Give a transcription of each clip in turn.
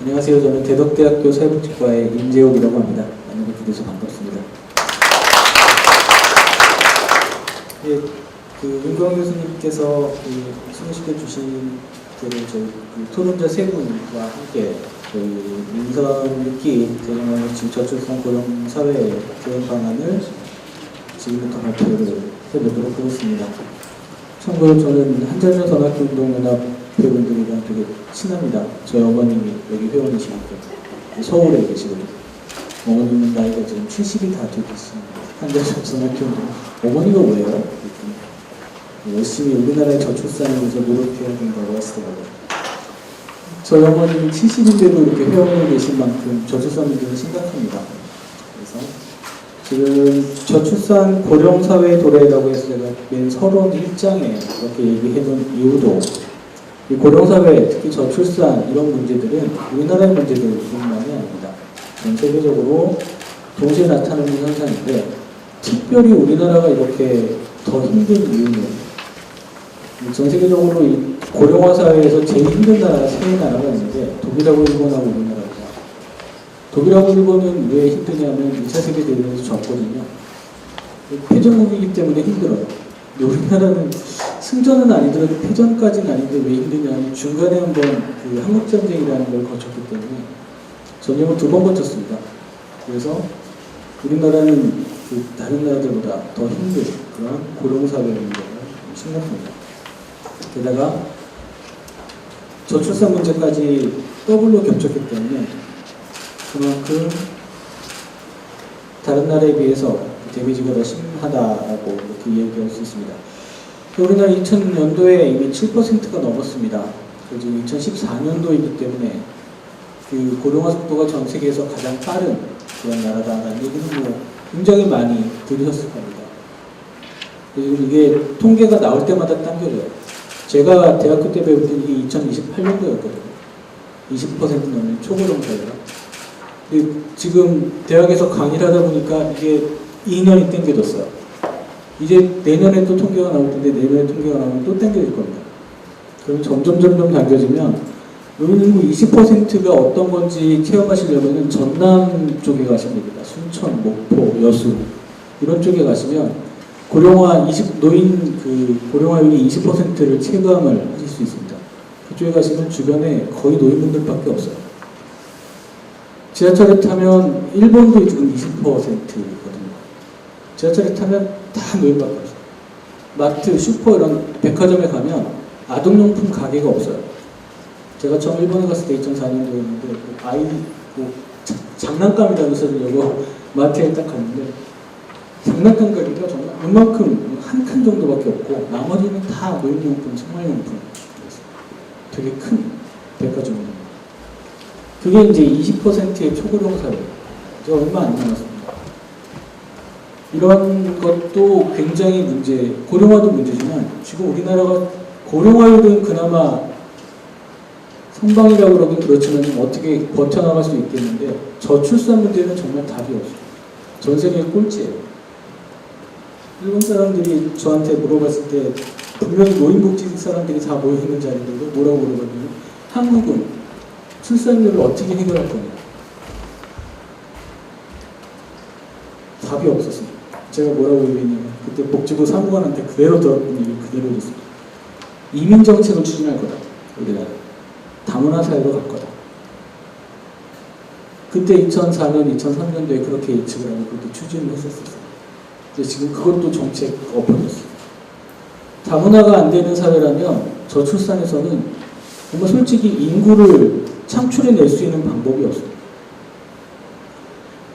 안녕하세요. 저는 대덕대학교 사회복지과의 임재욱이라고 합니다. 만나게 돼서 반갑습니다. 예, 윤광 교수님께서 소개시켜 주신 대로 저희 토론자 세 분과 함께 민선 6기 대전환 저출산 고령 사회 개선 방안을 지금부터 발표를 해보도록 하겠습니다. 참고로 저는 한자년 선학운동연합 회원들이랑 되게 친합니다. 저희 어머님이 여기 회원이시니까 서울에 계시거든요. 어머님은 나이가 지금 70이 다 되셨습니다. 한자년 선학운동 어머니가 왜요? 열심히 우리나라의 저출산을 위해서 노력해야 된다고 하시더라고요. 저희 어머님이 70인데도 이렇게 회원으로 계신 만큼 저출산 문제는 심각합니다. 그래서 지금 저출산 고령사회 도래라고 해서 제가 맨 서론 1장에 이렇게 얘기해놓은 이유도 이 고령사회, 특히 저출산 이런 문제들은 우리나라의 문제들뿐만이 아닙니다. 전 세계적으로 동시에 나타나는 현상인데 특별히 우리나라가 이렇게 더 힘든 이유는 전 세계적으로 이 고령화 사회에서 제일 힘든 나라가 세 나라가 있는데 독일하고 일본하고 우리나라입니다. 독일하고 일본은 왜 힘드냐면 2차 세계대전에서 졌거든요. 패전국이기 때문에 힘들어요. 우리나라는 승전은 아니더라도 패전까지는 아닌데 왜 힘드냐면 중간에 한번 한국전쟁이라는 걸 거쳤기 때문에 전쟁을 2번 거쳤습니다. 그래서 우리나라는 다른 나라들보다 더 힘든 그런 고령사회 문제가 심각합니다. 게다가 저출산 문제까지 더블로 겹쳤기 때문에 그만큼 다른 나라에 비해서 데미지가 더 심하다라고 이렇게 얘기할 수 있습니다. 우리나라 2000년도에 이미 7%가 넘었습니다. 지금 2014년도이기 때문에 고령화 속도가 전 세계에서 가장 빠른 그런 나라다라는 얘기는 굉장히 많이 들으셨을 겁니다. 그리고 이게 통계가 나올 때마다 당겨져요. 제가 대학교 때 배울 때 이게 2028년도였거든요. 20% 넘는 초고령사회가. 지금 대학에서 강의를 하다 보니까 이게 2년이 땡겨졌어요. 이제 내년에 또 통계가 나올 텐데 내년에 통계가 나오면 또 땡겨질 겁니다. 그럼 점점 당겨지면 노인인구 20%가 어떤 건지 체험하시려면 전남 쪽에 가시면 됩니다. 순천, 목포, 여수 이런 쪽에 가시면 고령화율이 20%를 체감을 하실 수 있습니다. 그쪽에 가시면 주변에 거의 노인분들밖에 없어요. 지하철을 타면 일본도 지금 20%거든요. 지하철을 타면 다 노인밖에 없어요. 마트, 슈퍼 이런 백화점에 가면 아동용품 가게가 없어요. 제가 처음 일본에 갔을 때 2004년도였는데 아이 장난감이라는 소리려고 마트에 딱 갔는데 장난감 가게가 정말 이만큼 한 칸 정도밖에 없고 나머지는 다 노인용품, 생활용품 되게 큰 백화점입니다. 그게 이제 20%의 초고령 사회. 제가 얼마 안 남았습니다. 이런 것도 굉장히 고령화도 문제지만 지금 우리나라가 고령화율은 그나마 선방이라고 그러긴 그렇지만 어떻게 버텨나갈 수 있겠는데 저출산 문제는 정말 답이 없어요. 전 세계 꼴찌예요. 일본 사람들이 저한테 물어봤을 때 분명히 노인복지 사람들이 다 모여있는 자리인데 뭐라고 물어봤냐면 한국은 출산율을 어떻게 해결할 거냐. 답이 없었습니다. 제가 뭐라고 얘기했냐면 그때 복지부 사무관한테 그대로 들었던 얘기 그대로 했습니다. 이민정책을 추진할 거다. 우리나라 다문화 사회로 갈 거다. 그때 2004년, 2003년도에 그렇게 예측을 하고 그렇게 추진을 했었어요. 지금 그것도 정책 엎어졌어요. 다문화가 안 되는 사회라면 저출산에서는 정말 솔직히 인구를 창출해낼 수 있는 방법이 없어요.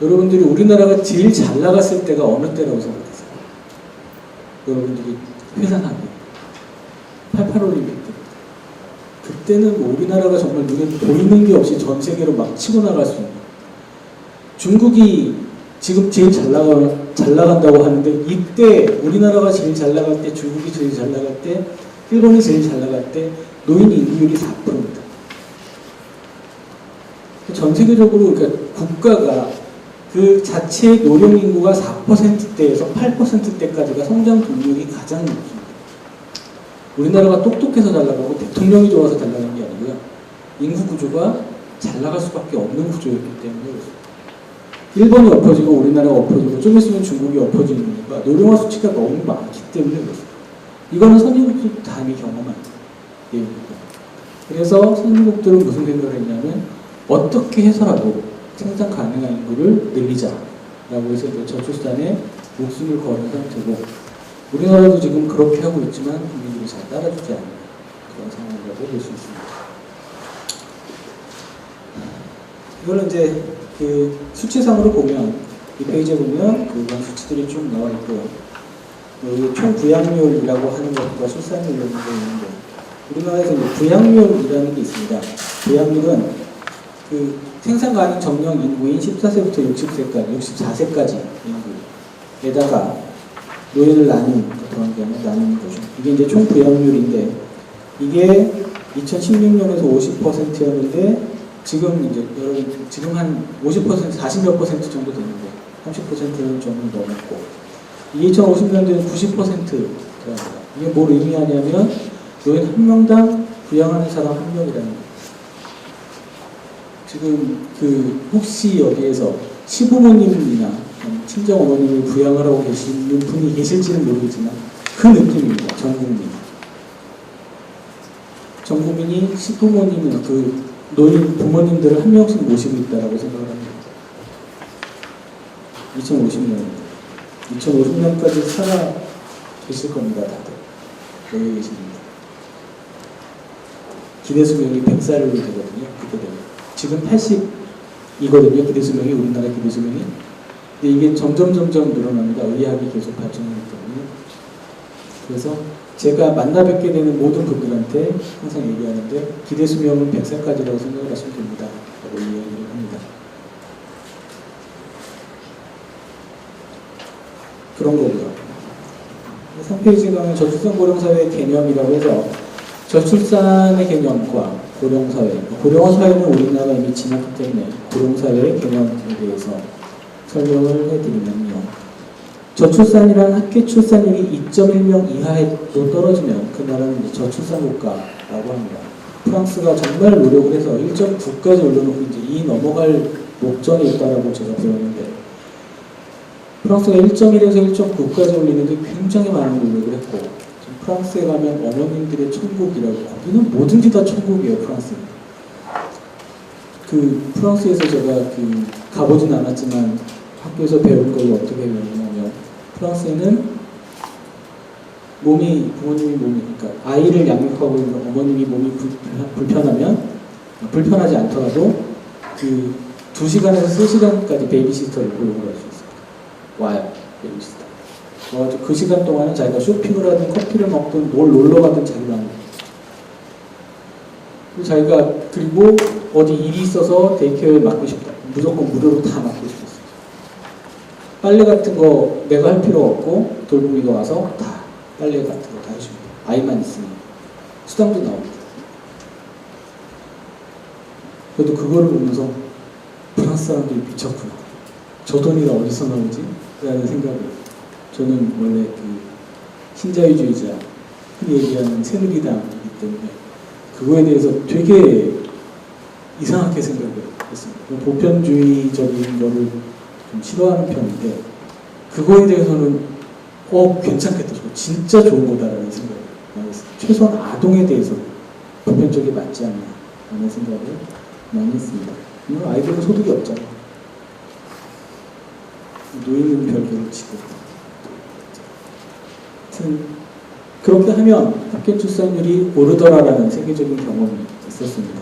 여러분들이 우리나라가 제일 잘 나갔을 때가 어느 때라고 생각하세요? 여러분들이 회상하기 88올림픽 때. 그때는 우리나라가 정말 눈에 보이는 게 없이 전 세계로 막 치고 나갈 수 있는. 중국이 지금 제일 잘 나간다고 하는데 이때 우리나라가 제일 잘 나갈 때, 중국이 제일 잘 나갈 때, 일본이 제일 잘 나갈 때 노인 인구율이 4%입니다. 전 세계적으로 그러니까 국가가 그 자체의 노령 인구가 4%대에서 8%대까지가 성장 동력이 가장 높습니다. 우리나라가 똑똑해서 잘 나가고 대통령이 좋아서 잘 나가는 게 아니고요. 인구 구조가 잘 나갈 수밖에 없는 구조였기 때문에 그렇습니다. 일본이 엎어지고 우리나라가 엎어지고 좀 있으면 중국이 엎어지는 이유가 노령화 수치가 너무 많기 때문에 그렇습니다. 이거는 선진국도 다 이미 경험한 내용입니다. 그래서 선진국들은 무슨 생각을 했냐면 어떻게 해서라도 생산 가능한 인구를 늘리자라고 해서 이제 저출산에 목숨을 거는 상태고 우리나라도 지금 그렇게 하고 있지만 국민들이 잘 따라주지 않는 그런 상황이라고 볼 수 있습니다. 이거는 이제 그 수치상으로 보면 이 페이지에 보면 그런 수치들이 쭉 나와 있고 여기 총 부양률이라고 하는 것과 출산율이라는 게 있는데 우리나라에서 이제 부양률이라는 게 있습니다. 부양률은 그 생산 가능 정령 인구인 14세부터 60세까지, 64세까지 인구에다가 노인을 나눈 그런 게 아니라 나누는 거죠. 이게 이제 총 부양률인데 이게 2016년에서 50%였는데 지금 이제 여러분 지금 한 50% 40몇 퍼센트 정도 되는데 30%는 좀 넘었고 2050년도에는 90%가 이게 뭘 의미하냐면 노인 한 명당 부양하는 사람 한 명이라는 거예요. 지금 그 혹시 여기에서 시부모님이나 친정 어머님을 부양을 하고 계시는 분이 계실지는 모르겠지만 그 느낌입니다. 전 국민. 전 국민이 시부모님이나 그 노인 부모님들을 한 명씩 모시고 있다라고 생각을 합니다. 2050년, 2050년까지 살아 계실 겁니다, 다들. 여기 계십니다. 기대수명이 100살이 되거든요, 그때 되면. 지금 80이거든요, 기대수명이, 우리나라 기대수명이. 근데 이게 점점 늘어납니다. 의학이 계속 발전하기 때문에. 그래서 제가 만나 뵙게 되는 모든 분들한테 항상 얘기하는데 기대수명은 100살까지라고 생각을 하시면 됩니다. 라고 이야기를 합니다. 그런 거고요. 3페이지 가면 저출산 고령사회의 개념이라고 해서 저출산의 개념과 고령사회, 고령화 사회는 우리나라가 이미 지났기 때문에 고령사회의 개념에 대해서 설명을 해드리면요. 저출산이란 합계 출산율이 2.1명 이하로 떨어지면 그 나라는 이제 저출산 국가라고 합니다. 프랑스가 정말 노력을 해서 1.9까지 올려놓고 이제 이 넘어갈 목전에 있다라고 제가 배웠는데 프랑스가 1.1에서 1.9까지 올리는데 굉장히 많은 노력을 했고 프랑스에 가면 어머님들의 천국이라고 거기는 뭐든지 다 천국이에요. 프랑스는. 그 프랑스에서 제가 그 가보진 않았지만 학교에서 배운 걸 어떻게 배웠냐면 프랑스에는 부모님이 몸이 그러니까 아이를 양육하고 있는 어머님이 몸이 불편하지 않더라도 그 2시간에서 3시간까지 베이비시터를 고용을 할 수 있어요. 와요, 베이비시터. 그래가지고 그 시간 동안은 자기가 쇼핑을 하든 커피를 먹든 뭘 놀러 가든 자기가 하는 거예요. 자기가 그리고 어디 일이 있어서 데이케어에 맡고 싶다. 무조건 무료로 다 맡고 싶었어요. 빨래 같은 거 내가 할 필요 없고 돌보기가 와서 다 빨래 같은 거 다 해줍니다. 아이만 있으면. 수당도 나옵니다. 그래도 그거를 보면서 프랑스 사람들이 미쳤구나. 저 돈이 어디서 나오지? 라는 생각을. 저는 원래 그 신자유주의자, 흔히 얘기하는 새누리당이기 때문에 그거에 대해서 되게 이상하게 생각을 했습니다. 보편주의적인 거를 좀 싫어하는 편인데 그거에 대해서는 괜찮겠다. 진짜 좋은 거다라는 생각을 많이 했어요. 최소한 아동에 대해서 보편적이 맞지 않나 라는 생각을 많이 했습니다. 아이들은 소득이 없잖아요. 노인은 별개로 치고 그렇게 하면 합계 출산율이 오르더라라는 세계적인 경험이 있었습니다.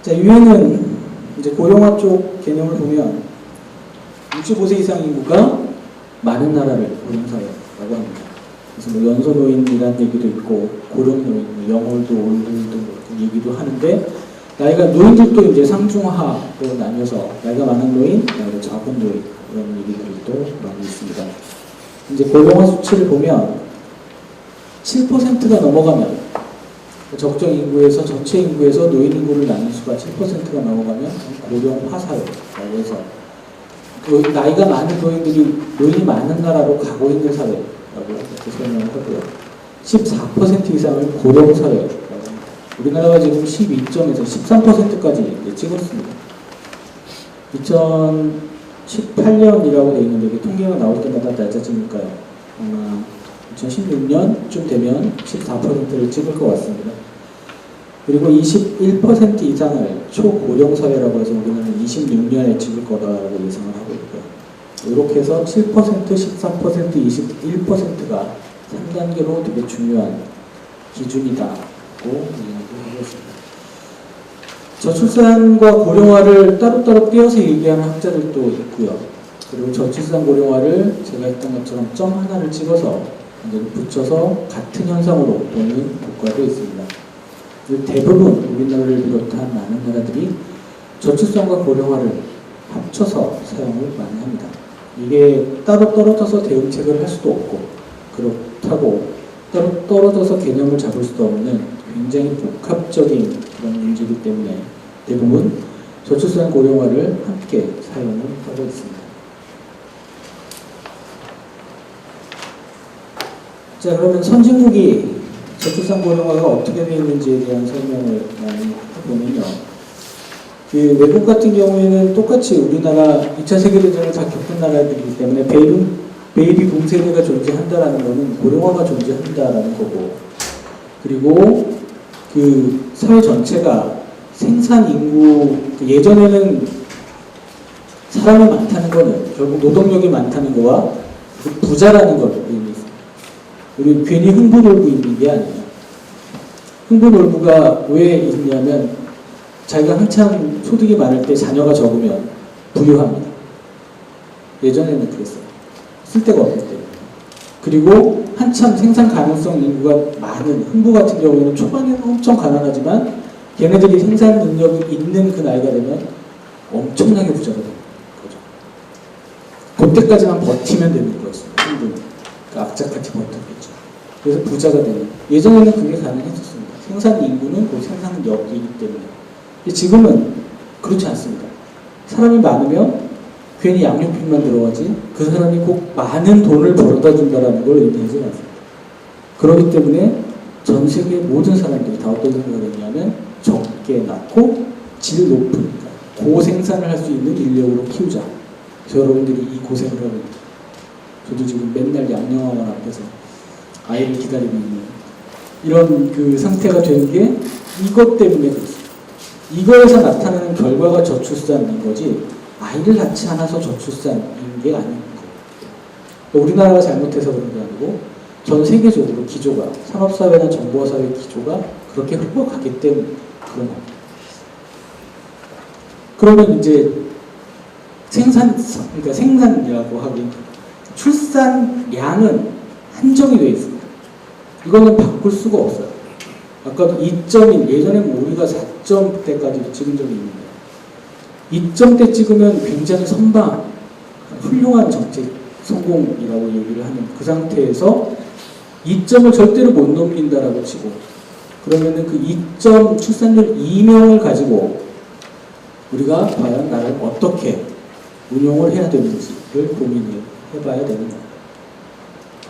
자, 유엔은 이제 고령화 쪽 개념을 보면 65세 이상 인구가 많은 나라를 고령사회라고 합니다. 그래서 뭐 연소노인이라는 얘기도 있고 고령노인, 영월도 올들도 얘기도 하는데 나이가 노인들도 이제 상중하로 나뉘어서 나이가 많은 노인, 나이가 적은 노인 이런 얘기들이 또 많이 있습니다. 이제 고령화 수치를 보면 7%가 넘어가면 적정 인구에서 전체 인구에서 노인 인구를 나눈 수가 7%가 넘어가면 고령화 사회라고 해서 그 나이가 많은 노인이 많은 나라로 가고 있는 사회라고 이렇게 설명을 하고요. 14% 이상을 고령 사회라고 합니다. 우리나라가 지금 12점에서 13%까지 찍었습니다. 2018년이라고 되어 있는데 이게 통계가 나올 때마다 낮아지니까요. 아마 2016년쯤 되면 14%를 찍을 것 같습니다. 그리고 21% 이상을 초고령 사회라고 해서 우리는 26년에 찍을 거라고 예상을 하고 있고요. 이렇게 해서 7%, 13%, 21%가 3단계로 되게 중요한 기준이다고 이야기하고 있습니다. 저출산과 고령화를 따로따로 떼어서 얘기하는 학자들도 있고요. 그리고 저출산 고령화를 제가 했던 것처럼 점 하나를 찍어서 붙여서 같은 현상으로 보는 국가도 있습니다. 대부분 우리나라를 비롯한 많은 나라들이 저출산과 고령화를 합쳐서 사용을 많이 합니다. 이게 따로 떨어져서 대응책을 할 수도 없고, 그렇다고 따로 떨어져서 개념을 잡을 수도 없는 굉장히 복합적인 그런 문제이기 때문에 대부분 저출산 고령화를 함께 사용을 하고 있습니다. 자, 그러면 선진국이 저출산 고령화가 어떻게 되어 있는지에 대한 설명을 많이 해보면요. 그 외국 같은 경우에는 똑같이 우리나라 2차 세계대전을 다 겪은 나라들이기 때문에 베이비 붐 세대가 존재한다라는 것은 고령화가 존재한다라는 거고, 그리고 그 사회 전체가 생산 인구, 예전에는 사람이 많다는 거는 결국 노동력이 많다는 거와 부자라는 걸 의미했습니다. 우리 괜히 흥부놀부 있는 게 아니에요. 흥부놀부가 왜 있냐면 자기가 한참 소득이 많을 때 자녀가 적으면 부유합니다. 예전에는 그랬어요. 쓸데가 없기 때문에. 그리고 한참 생산 가능성 인구가 많은 흥부 같은 경우에는 초반에는 엄청 가난하지만 걔네들이 생산 능력이 있는 그 나이가 되면 엄청나게 부자가 되는 거죠. 그때까지만 버티면 되는 거였습니다. 흥부는. 그러니까 악착같이 버텼겠죠. 그래서 부자가 되는. 예전에는 그게 가능했었습니다. 생산 인구는 그 생산력이기 때문에. 지금은 그렇지 않습니다. 사람이 많으면 괜히 양육비만 들어가지 그 사람이 꼭 많은 돈을 벌어다 준다는 걸 의미하지 않습니다. 그렇기 때문에 전 세계 모든 사람들이 다 어떤 생각을 했냐면 적게 낳고 질 높은 고생산을 할 수 있는 인력으로 키우자. 여러분들이 이 고생을 하고 있습니다. 저도 지금 맨날 양념학원 앞에서 아이를 기다리고 있는 이런 그 상태가 되는 게 이것 때문에 그렇습니다. 이거에서 나타나는 결과가 저출산인 거지 아이를 낳지 않아서 저출산인 게 아닌 거예요. 우리나라가 잘못해서 그런 게 아니고 전 세계적으로 기조가 산업사회나 정보사회 기조가 그렇게 흘러가기 때문에 그런 겁니다. 그러면 이제 생산성, 그러니까 생산이라고 하긴 출산량은 한정이 되어 있습니다. 이거는 바꿀 수가 없어요. 아까도 2점인, 예전에는 우리가 4점대까지 찍은 적이 있는데 2점대 찍으면 굉장히 선방, 훌륭한 정책 성공이라고 얘기를 하는 그 상태에서 2점을 절대로 못 넘긴다라고 치고 그러면은 그 2점 출산율 2명을 가지고 우리가 과연 나를 어떻게 운용을 해야 되는지를 고민해봐야 되는 겁니다.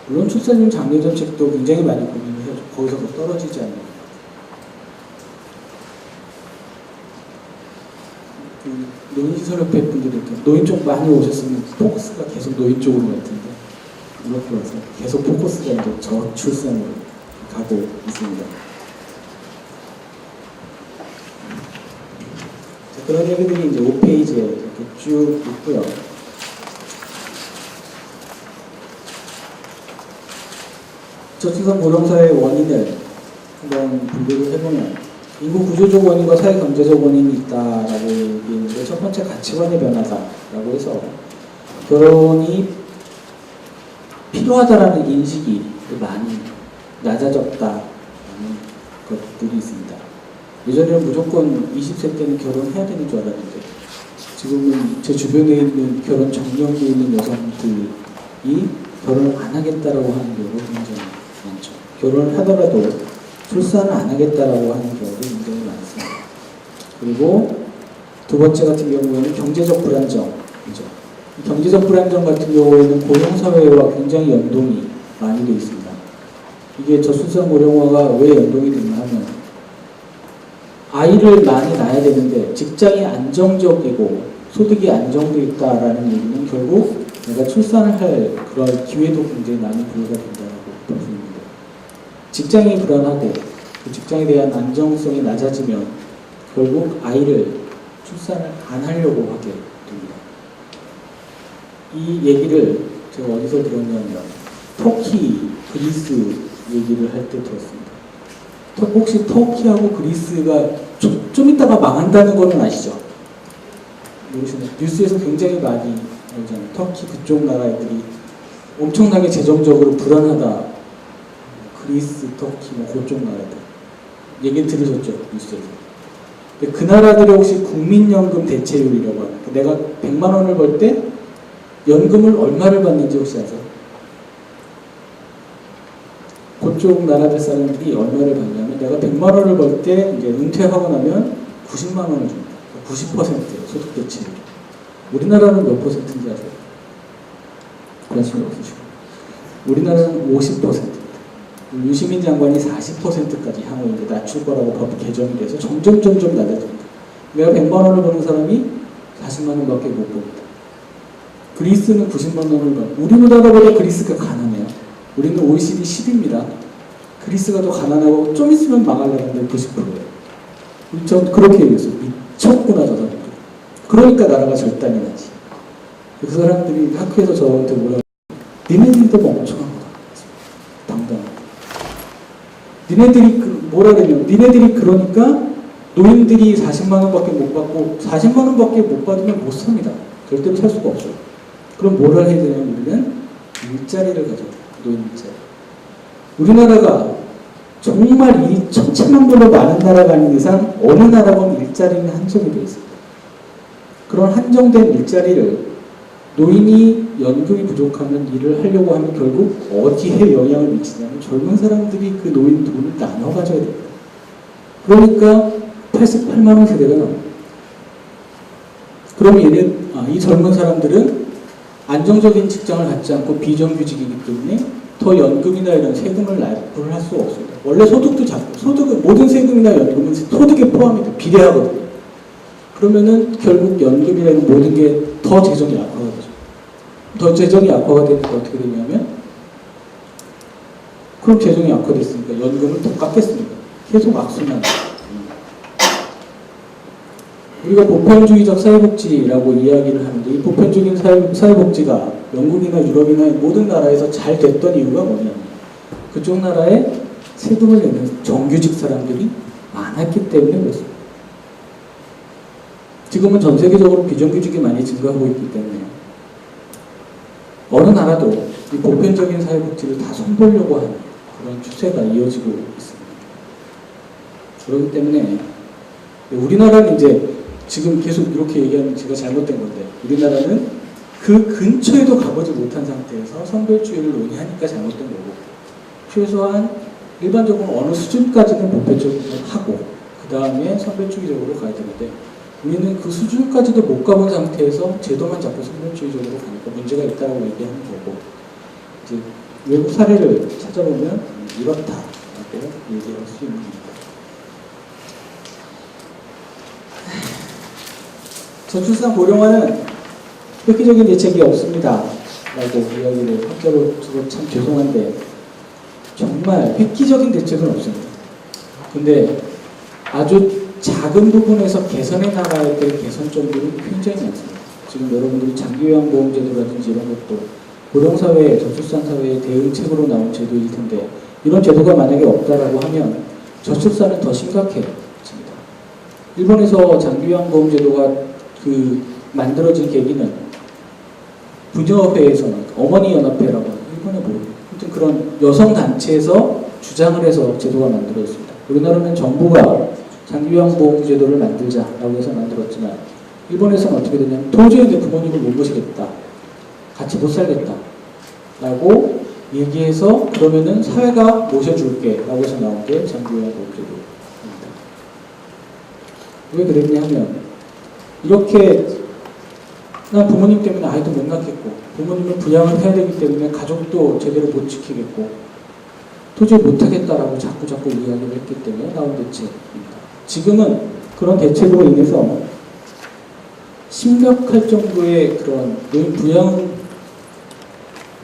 물론 출산율 장려 정책도 굉장히 많이 고민을 해야죠. 거기서 더 떨어지지 않는 것. 그 노인시설협회 분들이 노인 쪽 많이 오셨으면 포커스가 계속 노인 쪽으로 갈 텐데 이렇게 와서 계속 포커스가 이제 저출산으로 가고 있습니다. 자, 그런 얘기들이 이제 5페이지에 이렇게 쭉 있고요. 저출산 고령사회의 원인을 한번 분류를 해보면 인구 구조적 원인과 사회 경제적 원인이 있다라고 얘기했는데 첫 번째 가치관의 변화다라고 해서 결혼이 필요하다라는 인식이 많이 낮아졌다라는 것들이 있습니다. 예전에는 무조건 20세 때는 결혼해야 되는 줄 알았는데 지금은 제 주변에 있는 결혼 정령에 있는 여성들이 결혼을 안 하겠다라고 하는 경우가 굉장히 많죠. 결혼을 하더라도 출산을 안 하겠다라고 하는 경우도 굉장히 많습니다. 그리고 두 번째 같은 경우에는 경제적 불안정이죠. 경제적 불안정 같은 경우에는 고령사회와 굉장히 연동이 많이 되어 있습니다. 이게 저출산 고령화가 왜 연동이 됐나 하면 아이를 많이 낳아야 되는데 직장이 안정적이고 소득이 안정되어 있다라는 얘기는 결국 내가 출산을 할 그런 기회도 굉장히 많이 부여가 된다고 볼 수 있습니다. 직장이 불안하고 그 직장에 대한 안정성이 낮아지면 결국 아이를 출산을 안 하려고 하게 됩니다. 이 얘기를 제가 어디서 들었냐면 터키, 그리스 얘기를 할 때 들었습니다. 혹시 터키하고 그리스가 좀 이따가 망한다는 거는 아시죠? 모르시나요? 뉴스에서 굉장히 많이 나오잖아요. 터키 그쪽 나라 애들이 엄청나게 재정적으로 불안하다. 그리스, 터키, 뭐 그쪽 나라들. 얘기 들으셨죠? 뉴스에서. 근데 그 나라들이 혹시 국민연금 대체율이라고 하나? 내가 100만 원을 벌 때 연금을 얼마를 받는지 혹시 아세요? 그쪽 나라들 사람들이 얼마를 받냐면 내가 100만 원을 벌 때 이제 은퇴하고 나면 90만 원을 줍니다. 90%예요. 소득 대체율. 우리나라는 몇 퍼센트인지 아세요? 관심이 없으시고. 우리나라는 50%입니다. 유시민 장관이 40%까지 향후 이제 낮출 거라고 법 개정이 돼서 점점 낮아집니다. 내가 100만 원을 버는 사람이 40만 원밖에 못 법니다. 그리스는 90만 원을 벌. 우리나라보다 그리스가 가난해요. 우리는 OECD 10입니다. 그리스가 더 가난하고 좀 있으면 망하려는데 90%예요. 전 그렇게 얘기했어요. 미쳤구나 저 사람들. 그러니까 나라가 절단이 나지. 그 사람들이 학교에서 저한테 뭐라 니네들도 멍청한 거다. 당당하게. 니네들이 뭐라 그러냐면 니네들이 그러니까 노인들이 40만 원밖에 못 받고 40만 원밖에 못 받으면 못 삽니다. 절대로 살 수가 없어요. 그럼 뭐를 해야 되냐면 우리는 일자리를 가져요. 노인 일자리. 우리나라가 정말 이 천체만별로 많은 나라가 아닌 이상 어느 나라건 일자리는 한정이 되어 있습니다. 그런 한정된 일자리를 노인이 연금이 부족하면 일을 하려고 하면 결국 어디에 영향을 미치냐면 젊은 사람들이 그 노인 돈을 나눠 가져야 됩니다. 그러니까 88만 원 세대가 나옵니다. 그럼 이 젊은 사람들은 안정적인 직장을 갖지 않고 비정규직이기 때문에 더 연금이나 이런 세금을 납부를 할 수가 없습니다. 원래 소득도 작고 모든 세금이나 연금은 소득에 포함이 돼 비례하거든요. 그러면은 결국 연금이라는 모든 게 더 재정이 악화가 되죠. 더 재정이 악화가 되니까 어떻게 되냐면 그럼 재정이 악화됐으니까 연금을 더 깎겠습니다. 계속 악순환. 우리가 보편주의적 사회복지라고 이야기를 하는데 이 보편적인 사회복지가 영국이나 유럽이나 모든 나라에서 잘 됐던 이유가 뭐냐면 그쪽 나라에 세금을 내는 정규직 사람들이 많았기 때문에 그렇습니다. 지금은 전 세계적으로 비정규직이 많이 증가하고 있기 때문에 어느 나라도 이 보편적인 사회복지를 다 손보려고 하는 그런 추세가 이어지고 있습니다. 그렇기 때문에 우리나라는 이제 지금 계속 이렇게 얘기하면 제가 잘못된 건데 우리나라는 그 근처에도 가보지 못한 상태에서 성별주의를 논의하니까 잘못된 거고 최소한 일반적으로 어느 수준까지는 보편적으로 하고 그 다음에 성별주의적으로 가야 되는데 우리는 그 수준까지도 못 가본 상태에서 제도만 자꾸 성별주의적으로 가니까 문제가 있다고 얘기하는 거고 이제 외국 사례를 찾아보면 이렇다라고 얘기할 수 있는 겁니다. 저출산 고령화는 획기적인 대책이 없습니다. 라고 이야기를 한자로 주고 참 죄송한데 정말 획기적인 대책은 없습니다. 근데 아주 작은 부분에서 개선해 나가야 될 개선점들은 굉장히 많습니다. 지금 여러분들이 장기요양보험제도라든지 이런 것도 고령사회, 저출산사회의 대응책으로 나온 제도일 텐데 이런 제도가 만약에 없다라고 하면 저출산은 더 심각해집니다. 일본에서 장기요양보험제도가 만들어진 계기는 부녀회에서는 어머니연합회라고 하는 일본의 아무튼 그런 여성단체에서 주장을 해서 제도가 만들어졌습니다. 우리나라는 정부가 장기요양보험제도를 만들자라고 해서 만들었지만 일본에서는 어떻게 되냐면 도저히 내 부모님을 못 모시겠다. 같이 못 살겠다. 라고 얘기해서 그러면은 사회가 모셔줄게 라고 해서 나온 게 장기요양보험제도입니다. 왜 그랬냐 하면 이렇게 난 부모님 때문에 아이도 못 낳겠고 부모님을 부양을 해야 되기 때문에 가족도 제대로 못 지키겠고 도저히 못하겠다라고 자꾸 이야기를 했기 때문에 나온 대책입니다. 지금은 그런 대책으로 인해서 심각할 정도의 그런 노인 부양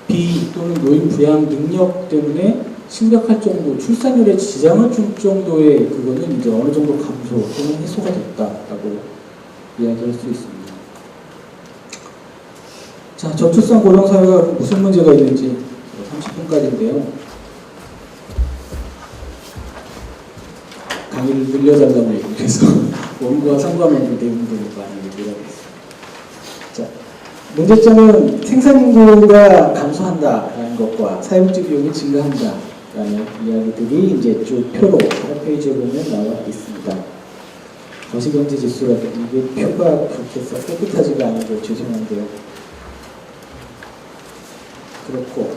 비 또는 노인 부양 능력 때문에 심각할 정도, 출산율에 지장을 줄 정도의 그거는 이제 어느 정도 감소 또는 해소가 됐다라고 이야기할 수 있습니다. 자, 저출산 고령사회가 무슨 문제가 있는지 30분까지인데요. 강의를 늘려달라고 얘기해서 원고와 상관없는 내용들을 많이 얘기하고 있습니다. 자, 문제점은 생산인구가 감소한다라는 것과 사회복지 비용이 증가한다라는 이야기들이 이제 쭉 표로 4페이지에 보면 나와 있습니다. 거시경제지수라든지 이게 표가 그렇게 써 깨끗하지가 않아서 죄송한데요. 그렇고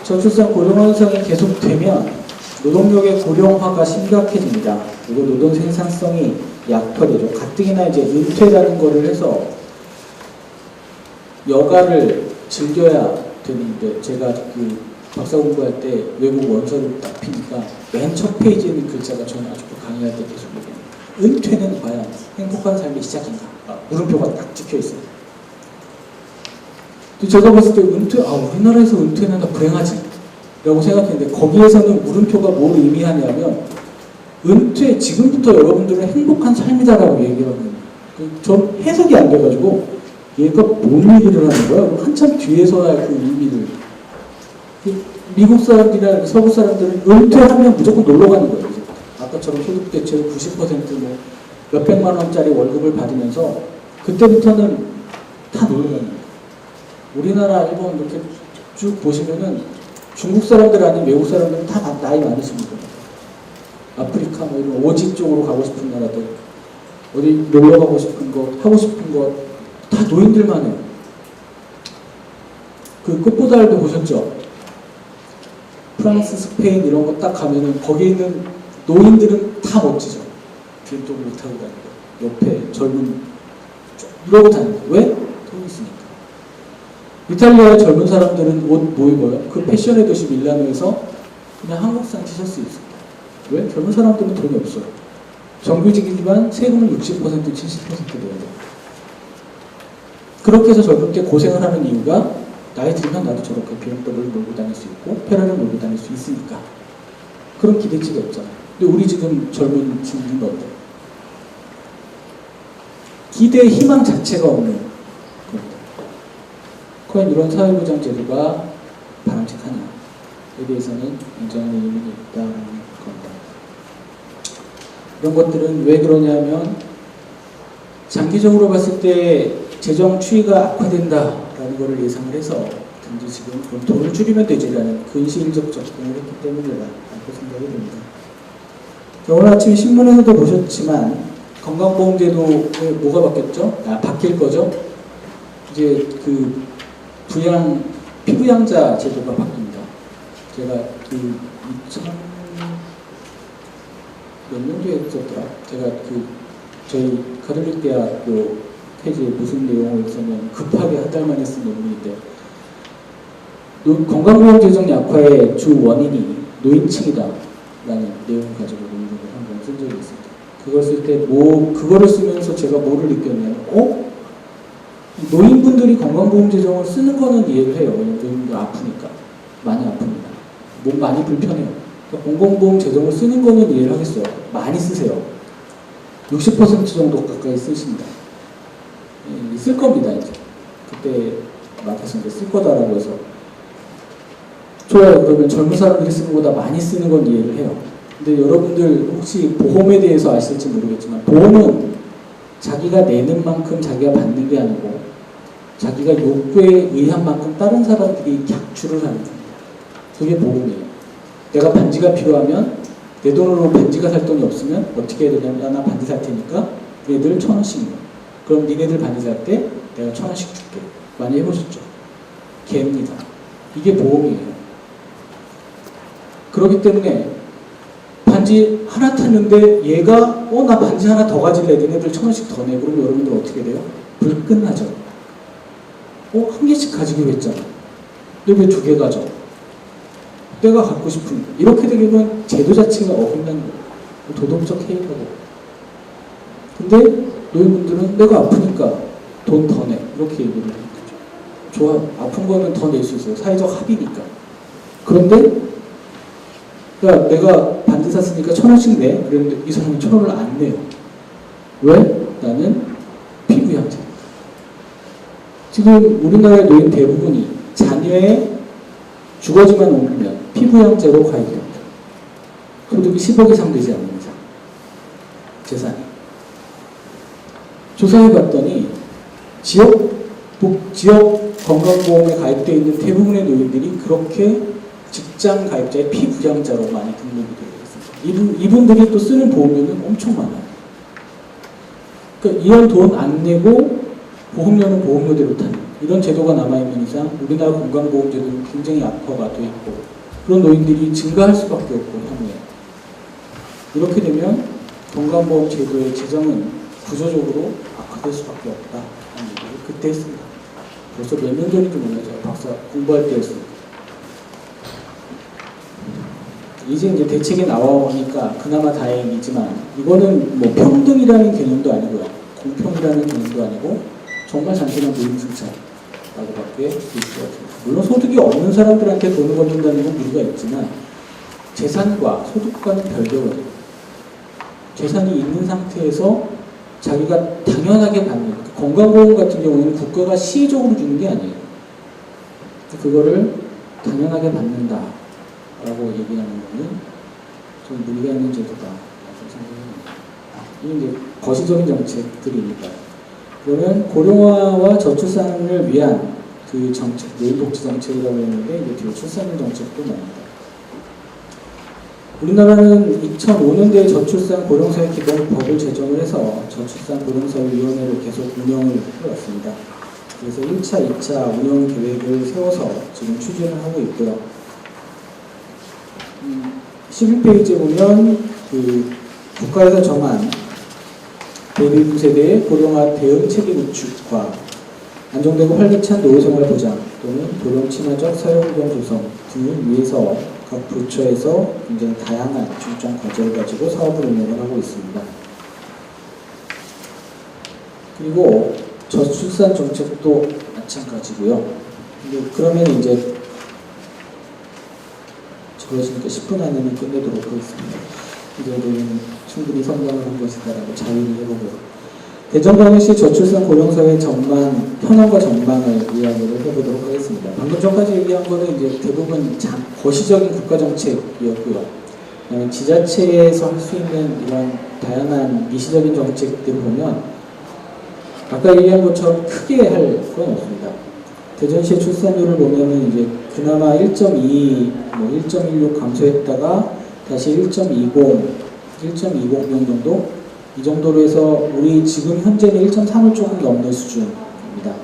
저출산 고령 현상이 계속되면 노동력의 고령화가 심각해집니다. 그리고 노동 생산성이 약화되죠. 가뜩이나 이제 은퇴라는 거를 해서 여가를 즐겨야 되는데 제가 그 박사 공부할 때 외국 원서를 딱 피니까 맨 첫 페이지에 있는 글자가 저는 아직도 강의할 때 계속 얘기해요. 은퇴는 과연 행복한 삶의 시작인가? 물음표가 딱 찍혀 있어요. 제가 봤을 때 우리나라에서 은퇴는 다 불행하지 라고 생각했는데 거기에서는 물음표가 뭘 의미하냐면 은퇴, 지금부터 여러분들은 행복한 삶이다라고 얘기를 하는 거예요. 전 해석이 안 돼가지고 얘가 뭔 얘기를 하는 거야? 한참 뒤에서야 그 의미를. 미국 사람들이나 서구 사람들은 은퇴하면 무조건 놀러 가는 거예요. 이제. 아까처럼 소득 대체로 90% 몇백만 원짜리 월급을 받으면서 그때부터는 다 놀러 가는 거예요. 우리나라, 일본 이렇게 쭉 보시면은 중국 사람들 아닌 외국 사람들은 다 나이 많으신 분들. 아프리카 뭐 이런 오지 쪽으로 가고 싶은 나라들, 어디 놀러 가고 싶은 것, 하고 싶은 것, 다 노인들만 해요. 그 꽃보다알도 보셨죠? 프랑스, 스페인 이런 거 딱 가면은 거기 있는 노인들은 다 멋지죠. 비행도 못하고 다니고, 옆에 젊은, 이러고 다니고. 왜? 돈이 있으니까. 이탈리아의 젊은 사람들은 옷 뭐 입어요? 그 패션의 도시 밀라노에서 그냥 한국산 티셔츠 입습니다. 왜? 젊은 사람들은 돈이 없어요. 정규직이지만 세금을 60%, 70% 내야 돼요. 그렇게 해서 젊을 때 고생을 하는 이유가 나이 들면 나도 저렇게 BMW를 몰고 다닐 수 있고 페라리를 몰고 다닐 수 있으니까. 그런 기대치가 없잖아요. 근데 우리 지금 젊은 친구는 어때요? 기대, 희망 자체가 없는 겁니다. 과연 이런 사회보장 제도가 바람직하냐에 대해서는 굉장히 의문이 있다는 겁니다. 이런 것들은 왜 그러냐면 장기적으로 봤을 때 재정 추이가 악화된다라는 것을 예상을 해서 단지 지금 그럼 돈을 줄이면 되지라는 근시일적 접근을 했기 때문이라고 생각이 듭니다. 오늘 아침 신문에서도 보셨지만 건강보험제도에 뭐가 바뀌었죠? 바뀔 거죠? 이제 그 피부양자 제도가 바뀝니다. 제가 그 2000몇 년도에 했었더라. 제가 그 저희 가톨릭 대학교 페이지에 무슨 내용을 써면 급하게 한 달 만에 쓴 논문인데 건강보험 재정 약화의 주 원인이 노인층이다 라는 내용을 가지고 논문을 한번 쓴 적이 있습니다. 그걸 쓸 때 그거를 쓰면서 제가 뭐를 느꼈냐면 노인분들이 건강보험 재정을 쓰는 거는 이해를 해요. 왜냐면 노인분들 아프니까. 많이 아픕니다. 몸 많이 불편해요. 그러니까 건강보험 재정을 쓰는 거는 이해를 하겠어요. 많이 쓰세요. 60% 정도 가까이 쓰십니다. 쓸 겁니다, 이제. 그때 마트에서 이제 쓸 거다라고 해서. 좋아요. 그러면 젊은 사람들이 쓰는 것보다 많이 쓰는 건 이해를 해요. 근데 여러분들 혹시 보험에 대해서 아실지 모르겠지만, 보험은 자기가 내는 만큼 자기가 받는 게 아니고, 자기가 욕구에 의한 만큼 다른 사람들이 객주를 하는 겁니다. 그게 보험이에요. 내가 반지가 필요하면, 내 돈으로 반지가 살 돈이 없으면 어떻게 해야 되냐면, 나 반지 살 테니까 얘들 1,000원씩 줘. 그럼 니네들 반지 살 때 내가 1,000원씩 줄게. 많이 해보셨죠? 개입니다. 이게 보험이에요. 그렇기 때문에 반지 하나 탔는데 얘가 나 반지 하나 더 가질래. 니네들 1,000원씩 더 내. 그러면 여러분들 어떻게 돼요? 불 끝나죠. 한 개씩 가지기로 했잖아. 근데 왜 2개 가져? 내가 갖고 싶은 거. 이렇게 되면 제도 자체가 어긋난 거예요. 도덕적 해이라고 근데 노인분들은 내가 아프니까 돈 더 내. 이렇게 얘기를 해요. 좋아. 아픈 거는 더 낼 수 있어요. 사회적 합의니까. 그런데 야, 내가 반지 샀으니까 1,000원씩 내. 그랬는데 이 사람은 1,000원을 안 내요. 왜? 나는 피부양자니까. 지금 우리나라의 노인 대부분이 자녀의 주거지만 옮기면 피부양자로 가입이 됩니다. 소득이 10억 이상 되지 않는 이상. 재산이. 조사해봤더니 지역 건강보험에 가입되어 있는 대부분의 노인들이 그렇게 직장 가입자의 피부양자로 많이 등록이 되어 있습니다. 이분들이 또 쓰는 보험료는 엄청 많아요. 그러니까 이런 돈 안 내고 보험료는 보험료대로 타는 이런 제도가 남아있는 이상 우리나라 건강보험제도는 굉장히 악화가 되어 있고 그런 노인들이 증가할 수밖에 없고 향후에 이렇게 되면 건강보험 제도의 재정은 구조적으로 악화될 수밖에 없다는 얘기를 그때 했습니다. 벌써 몇 년 전인지 몰라요. 박사 공부할 때였으니까. 이제 대책이 나와오니까 그나마 다행이지만 이거는 뭐 평등이라는 개념도 아니고요. 공평이라는 개념도 아니고 정말 단순한 노인승차라고밖에 볼 수가 없습니다. 물론 소득이 없는 사람들한테 돈을 건넨다는 건 무리가 있지만 재산과 소득과는 별개거든요. 재산이 있는 상태에서 자기가 당연하게 받는 건강보험 같은 경우는 국가가 시의적으로 주는 게 아니에요. 그거를 당연하게 받는다라고 얘기하는 거는 좀 무리가 있는 제도다 라고 생각합니다. 이게 이제 거시적인 정책들이니까. 그러면 고령화와 저출산을 위한 그 정책, 노인복지 정책이라고 했는데 이제 뒤에 출산율 정책도 나옵니다. 우리나라는 2005년도에 저출산 고령사회 기본법을 제정을 해서 저출산 고령사회위원회를 계속 운영을 해왔습니다. 그래서 1차, 2차 운영 계획을 세워서 지금 추진을 하고 있고요. 11페이지에 보면 그 국가에서 정한 베이비 세대의 고령화 대응 체계 구축과 안정되고 활기찬 노후생활 보장 또는 고령 친화적 사회환경 조성 등을 위해서 각 부처에서 굉장히 다양한 중점 과제를 가지고 사업을 운영을 하고 있습니다. 그리고 저출산 정책도 마찬가지고요. 그러면 이제 적어지니까 10분 안에는 끝내도록 하겠습니다. 이제는 충분히 성장을 한 것이다라고 자유를 해보고요. 대전광역시 저출산 고령사회 전망, 현황과 전망을 이야기를 해보도록 하겠습니다. 방금 전까지 얘기한 거는 이제 대부분 거시적인 국가정책이었고요. 지자체에서 할 수 있는 이런 다양한 미시적인 정책들을 보면 아까 얘기한 것처럼 크게 할 건 없습니다. 대전시의 출산율을 보면은 이제 그나마 1.2, 1.16 감소했다가 다시 1.20명 정도? 이 정도로 해서 우리 지금 현재는 1.3을 조금 넘는 수준입니다.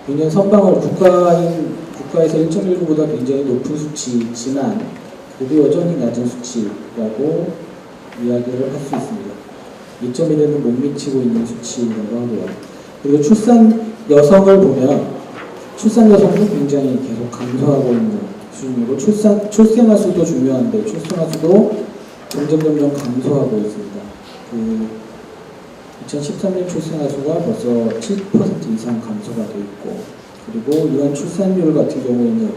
굉장히 선방을 국가에서 1.19보다 굉장히 높은 수치지만 그래도 여전히 낮은 수치라고 이야기를 할 수 있습니다. 2.1에는 못 미치고 있는 수치라고 하고요. 그리고 출산 여성을 보면 출산 여성도 굉장히 계속 감소하고 있는 수준이고 출생아 수도 중요한데 출생아 수도 점점 감소하고 있습니다. 2013년 출생아 수가 벌써 7% 이상 감소가 되어 있고 그리고 이런 출산율 같은 경우에는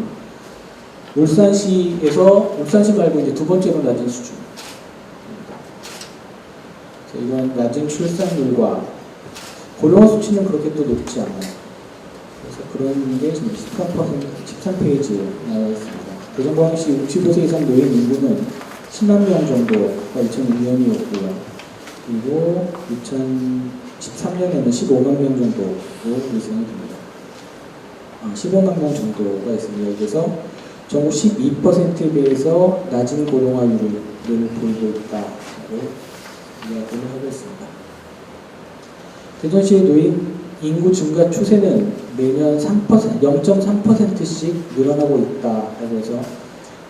울산시 말고 이제 두 번째로 낮은 수준입니다. 이런 낮은 출산율과 고령화 수치는 그렇게 또 높지 않아요. 그래서 그런 게 지금 13페이지에 나와 있습니다. 대전광역시 65세 이상 노인 인구는 10만 명 정도가 2002년이었고요. 그리고 2013년에는 15만 명 정도로 예상이 됩니다. 15만 명 정도가 있습니다. 여기서 전국 12%에 비해서 낮은 고령화율을 보이고 있다고 이야기를 하고 있습니다. 대전시의 노인 인구 증가 추세는 매년 0.3%씩 늘어나고 있다고 해서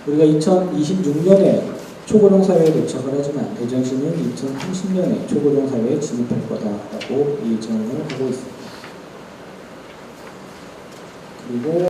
우리가 2026년에 초고령 사회에 도착을 하지만 대전시는 2030년에 초고령 사회에 진입할 거다라고 예정을 하고 있습니다. 그리고